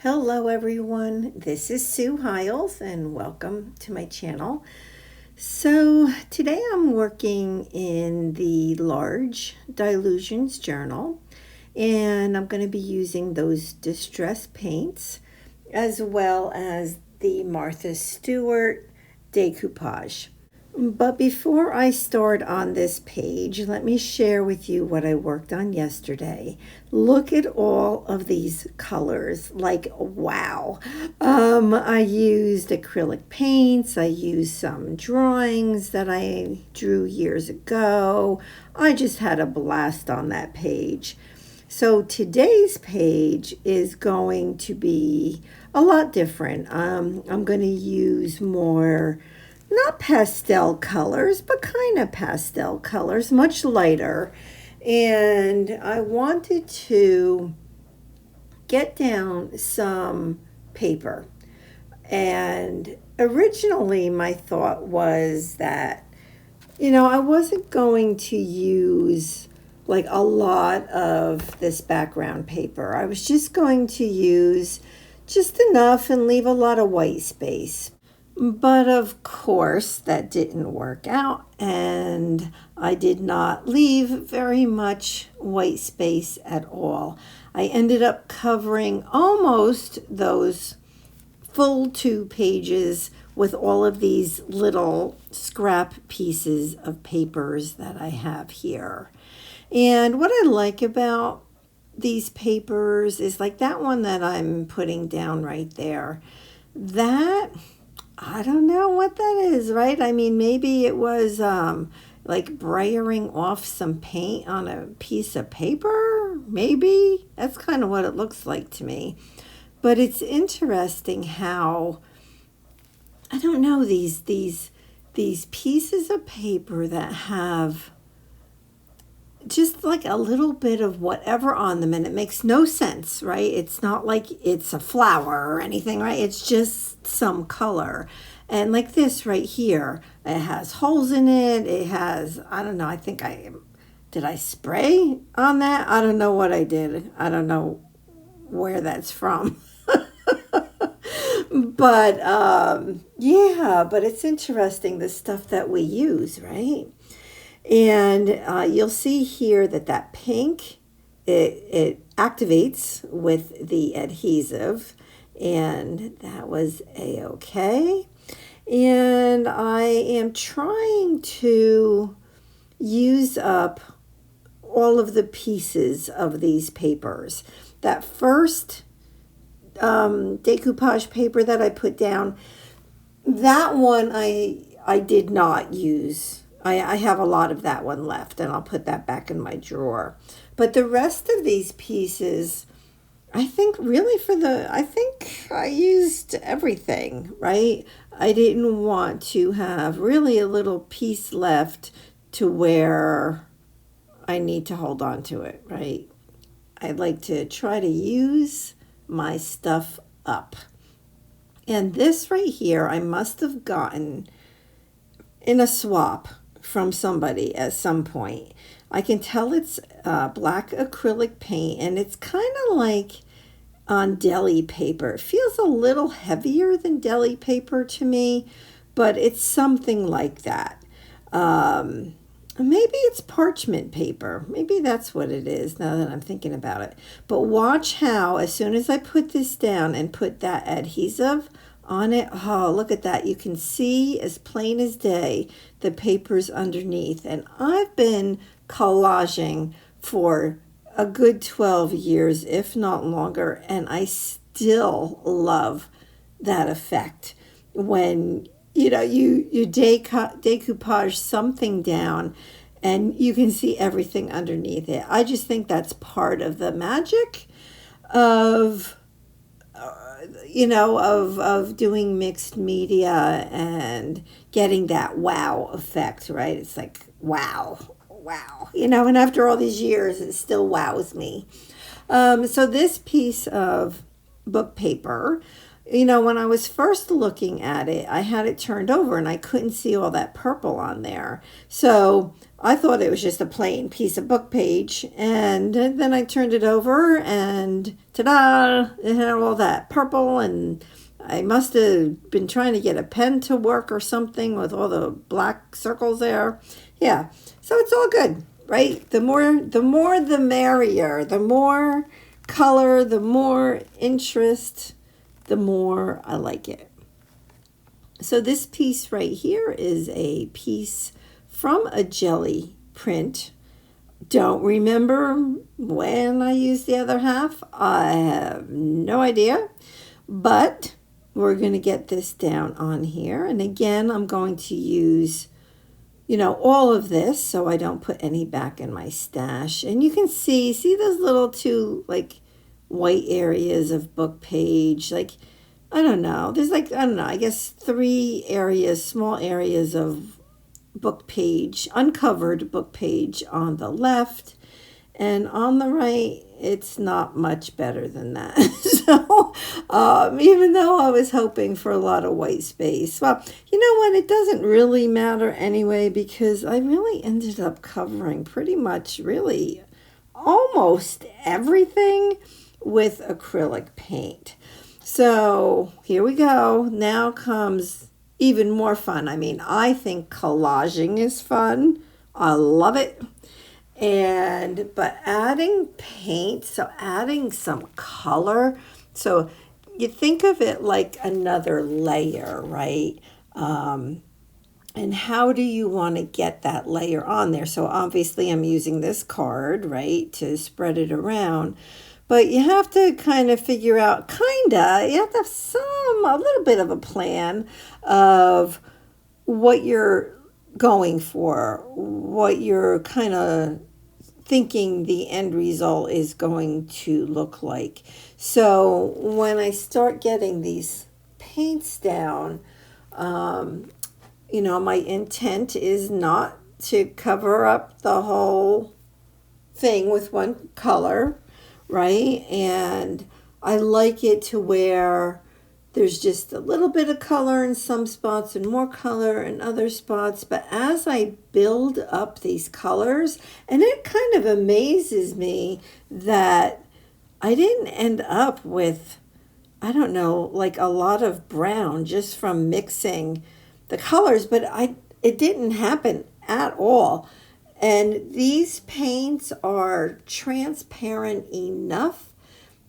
Hello everyone, this is Sue Hiles and welcome to my channel. So today I'm working in the large Dylusions journal and I'm going to be using those distress paints as well as the Martha Stewart decoupage. But before I start on this page, let me share with you what I worked on yesterday. Look at all of these colors, like wow. I used acrylic paints, I used some drawings that I drew years ago. I just had a blast on that page. So today's page is going to be a lot different. I'm going to use more not pastel colors, but kind of pastel colors, much lighter. And I wanted to get down some paper. And originally my thought was that, I wasn't going to use like a lot of this background paper. I was just going to use just enough and leave a lot of white space. But of course, that didn't work out, and I did not leave very much white space at all. I ended up covering almost those full 2 pages with all of these little scrap pieces of papers that I have here. And what I like about these papers is like that one that I'm putting down right there. I don't know what that is, right? I mean, maybe it was like brayering off some paint on a piece of paper, maybe. That's kind of what it looks like to me. But it's interesting how, I don't know, these pieces of paper that have just like a little bit of whatever on them, and it makes no sense, right? It's not like it's a flower or anything, right? It's just some color. And like this right here, it has holes in it. It has, I don't know, did I spray on that? I don't know what I did. I don't know where that's from. But yeah, but it's interesting, the stuff that we use, right? And you'll see here that pink, it activates with the adhesive, and that was a-okay. And I am trying to use up all of the pieces of these papers. That first decoupage paper that I put down, that one I did not use. I have a lot of that one left, and I'll put that back in my drawer. But the rest of these pieces, I think I used everything, right? I didn't want to have really a little piece left to where I need to hold on to it, right? I'd like to try to use my stuff up. And this right here, I must have gotten in a swap from somebody at some point. I can tell it's black acrylic paint, and it's kind of like on deli paper. It feels a little heavier than deli paper to me, but it's something like that. Maybe it's parchment paper. Maybe that's what it is now that I'm thinking about it. But watch how, as soon as I put this down and put that adhesive on it, oh, look at that. You can see as plain as day the papers underneath. And I've been collaging for a good 12 years, if not longer, and I still love that effect when you decoupage something down and you can see everything underneath it. I just think that's part of the magic of of doing mixed media and getting that wow effect, right? It's like wow, and after all these years it still wows me. So this piece of book paper you know, when I was first looking at it, I had it turned over and I couldn't see all that purple on there. So I thought it was just a plain piece of book page. And then I turned it over and ta-da, it had all that purple, and I must have been trying to get a pen to work or something with all the black circles there. Yeah, so it's all good, right? The more the merrier. The more color, the more interest, the more I like it. So this piece right here is a piece from a jelly print. Don't remember when I used the other half. I have no idea, but we're going to get this down on here. And again, I'm going to use, you know, all of this so I don't put any back in my stash. And you can see those little two like white areas of book page. Like, I don't know, there's like, I don't know, I guess 3 areas, small areas of book page, uncovered book page on the left. And on the right, it's not much better than that. So even though I was hoping for a lot of white space, well, you know what? It doesn't really matter anyway, because I really ended up covering pretty much really almost everything with acrylic paint. So here we go. Now comes even more fun. I mean, I think collaging is fun. I love it. But adding paint, so adding some color, so you think of it like another layer, right? And how do you want to get that layer on there? So obviously I'm using this card, right, to spread it around. But you have to kind of figure out, you have to have a little bit of a plan of what you're going for, what you're kind of thinking the end result is going to look like. So when I start getting these paints down, you know, my intent is not to cover up the whole thing with one color, right? And I like it to where there's just a little bit of color in some spots and more color in other spots. But as I build up these colors, and it kind of amazes me that I didn't end up with, I don't know, like a lot of brown just from mixing the colors, but it didn't happen at all. And these paints are transparent enough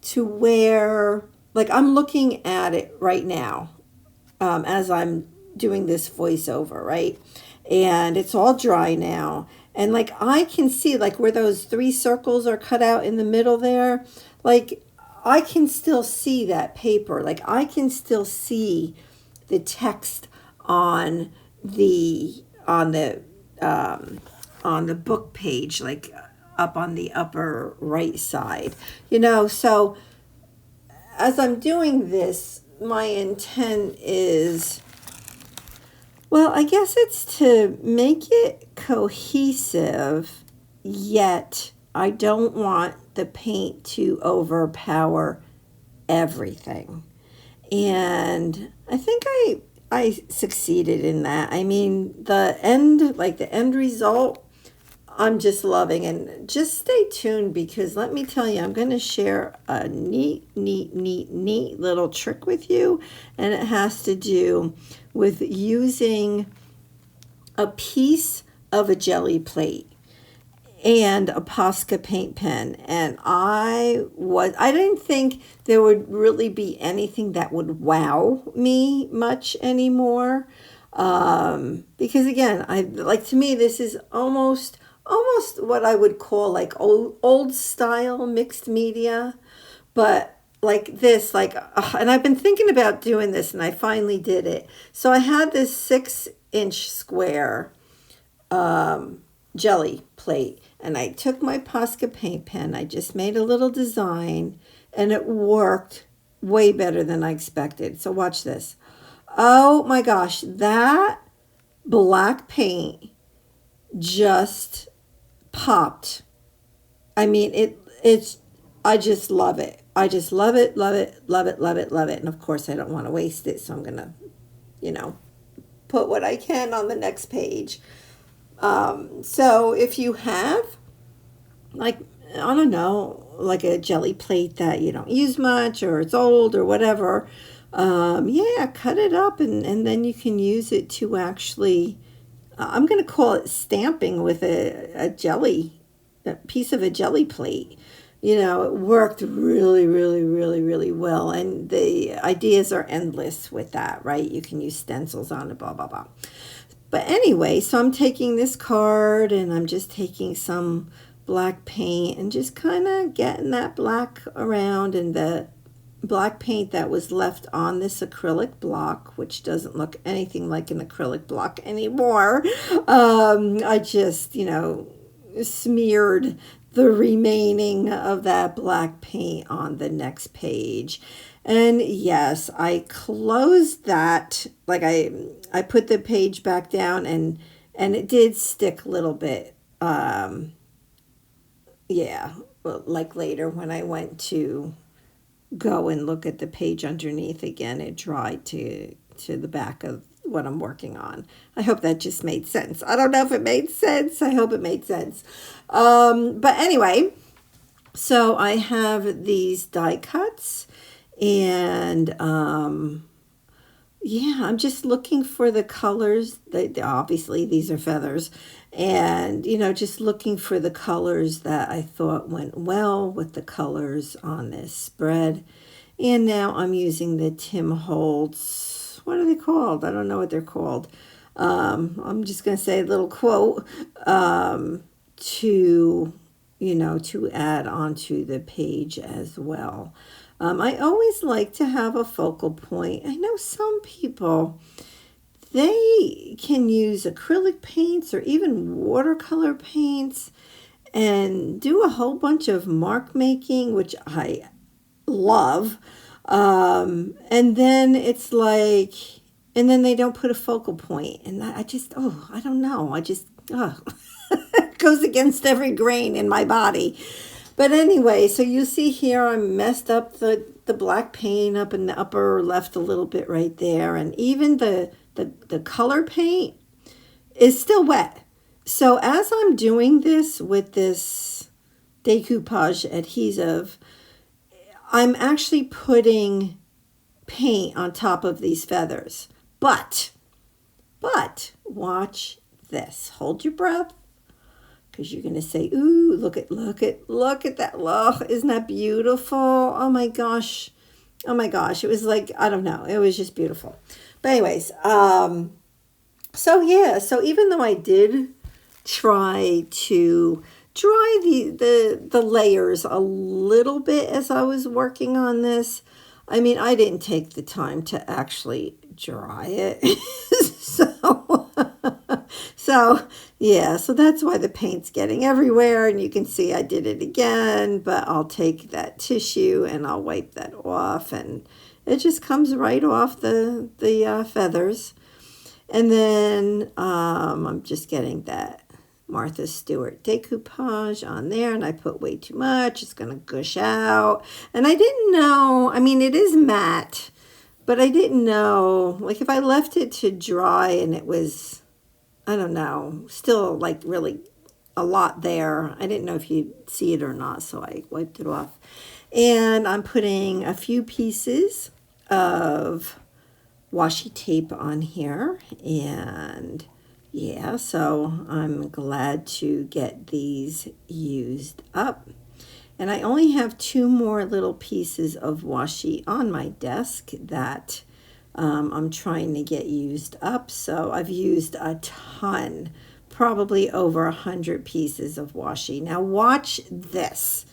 to where, like, I'm looking at it right now as I'm doing this voiceover, right? And it's all dry now. And like, I can see like where those 3 circles are cut out in the middle there, like I can still see that paper. Like I can still see the text on the book page, like up on the upper right side, you know. So as I'm doing this, my intent is, well, I guess it's to make it cohesive, yet I don't want the paint to overpower everything. And I think I succeeded in that. I mean, the end result, I'm just loving. And just stay tuned, because let me tell you, I'm going to share a neat little trick with you. And it has to do with using a piece of a jelly plate and a Posca paint pen. And I didn't think there would really be anything that would wow me much anymore. Because again, to me, this is almost what I would call like old style mixed media. But like this, and I've been thinking about doing this, and I finally did it. So I had this 6-inch square jelly plate, and I took my Posca paint pen. I just made a little design, and it worked way better than I expected. So watch this. Oh my gosh, that black paint just popped. I mean, it's I just love it. I just love it, love it, love it, love it, love it. And of course, I don't want to waste it, so I'm going to, you know, put what I can on the next page. So if you have, like, I don't know, like a jelly plate that you don't use much or it's old or whatever, yeah, cut it up and then you can use it to actually, I'm going to call it stamping with a piece of a jelly plate. You know, it worked really, really, really, really well. And the ideas are endless with that, right? You can use stencils on it, blah, blah, blah. But anyway, so I'm taking this card and I'm just taking some black paint and just kind of getting that black around, and the black paint that was left on this acrylic block, which doesn't look anything like an acrylic block anymore. I just, you know, smeared the remaining of that black paint on the next page. And yes, I closed that, like I put the page back down and it did stick a little bit. Yeah, well, like later when I went to go and look at the page underneath again, it dried to the back of what I'm working on. I hope that just made sense. I don't know if it made sense. I hope it made sense. But anyway, so I have these die cuts, and yeah, I'm just looking for the colors. Obviously, these are feathers. And, you know, just looking for the colors that I thought went well with the colors on this spread. And now I'm using the Tim Holtz, what are they called? I don't know what they're called. I'm just going to say a little quote to, you know, to add onto the page as well. I always like to have a focal point. I know some people, they can use acrylic paints or even watercolor paints and do a whole bunch of mark making, which I love. And then it's like, and then they don't put a focal point. And I just, oh, I don't know. I just, it goes against every grain in my body. But anyway, so you see here I messed up the black paint up in the upper left a little bit right there. And even the color paint is still wet. So as I'm doing this with this decoupage adhesive, I'm actually putting paint on top of these feathers. But watch this. Hold your breath, because you're going to say, ooh, look at that. Oh, isn't that beautiful? Oh my gosh. It was like, I don't know. It was just beautiful. But anyways, so yeah, so even though I did try to dry the layers a little bit as I was working on this, I mean, I didn't take the time to actually dry it. So yeah, so that's why the paint's getting everywhere, and you can see I did it again, but I'll take that tissue and I'll wipe that off, and it just comes right off the feathers. And then I'm just getting that Martha Stewart decoupage on there, and I put way too much. It's going to gush out. And I didn't know, I mean, it is matte, but I didn't know, like if I left it to dry and it was, I don't know, still like really a lot there. I didn't know if you'd see it or not, so I wiped it off. And I'm putting a few pieces of washi tape on here, and yeah, so I'm glad to get these used up. And I only have 2 more little pieces of washi on my desk that I'm trying to get used up. So I've used a ton, probably over 100 pieces of washi. Now watch this.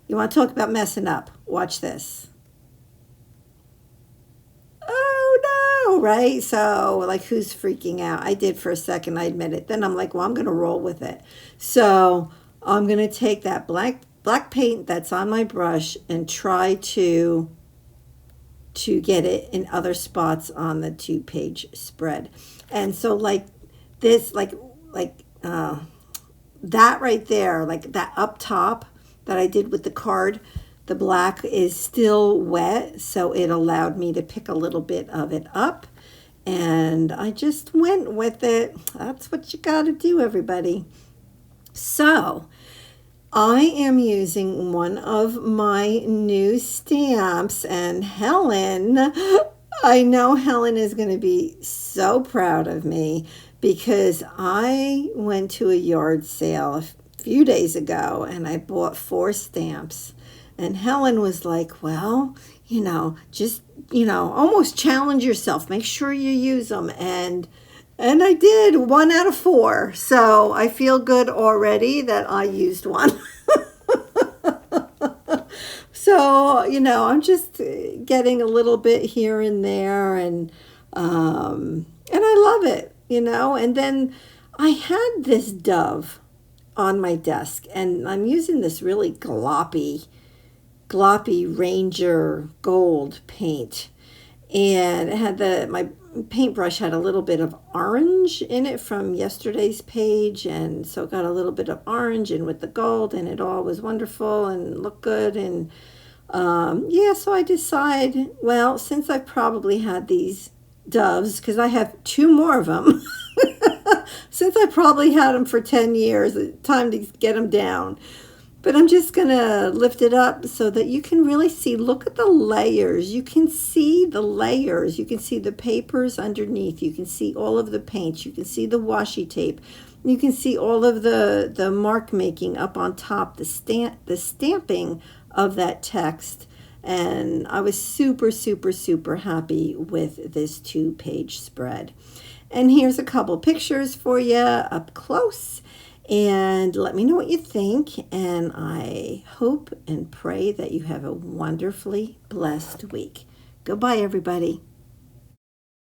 You want to talk about messing up? Watch this. Oh no, right? So like, who's freaking out? I did for a second, I admit it. Then I'm like, well, I'm going to roll with it. So I'm going to take that black paint that's on my brush and try to get it in other spots on the 2-page spread. And so like this, like that right there, like that up top that I did with the card, The black is still wet, so it allowed me to pick a little bit of it up. And I just went with it. That's what you got to do, everybody. So I am using one of my new stamps, and Helen, I know Helen is going to be so proud of me because I went to a yard sale a few days ago and I bought 4 stamps. And Helen was like, well, just, almost challenge yourself. Make sure you use them. And I did 1 out of 4. So I feel good already that I used one. So, I'm just getting a little bit here and there. And I love it, And then I had this dove on my desk. And I'm using this really gloppy Ranger gold paint, and it had my paintbrush had a little bit of orange in it from yesterday's page, and so it got a little bit of orange in with the gold, and it all was wonderful and looked good. And so I decided, well, since I've probably had these doves, because I have 2 more of them, since I probably had them for 10 years, it's time to get them down. But I'm just going to lift it up so that you can really see. Look at the layers. You can see the layers. You can see the papers underneath. You can see all of the paints. You can see the washi tape. You can see all of the mark making up on top, the stamping of that text. And I was super, super, super happy with this 2-page spread. And here's a couple pictures for you up close. And let me know what you think, and I hope and pray that you have a wonderfully blessed week. Goodbye, everybody.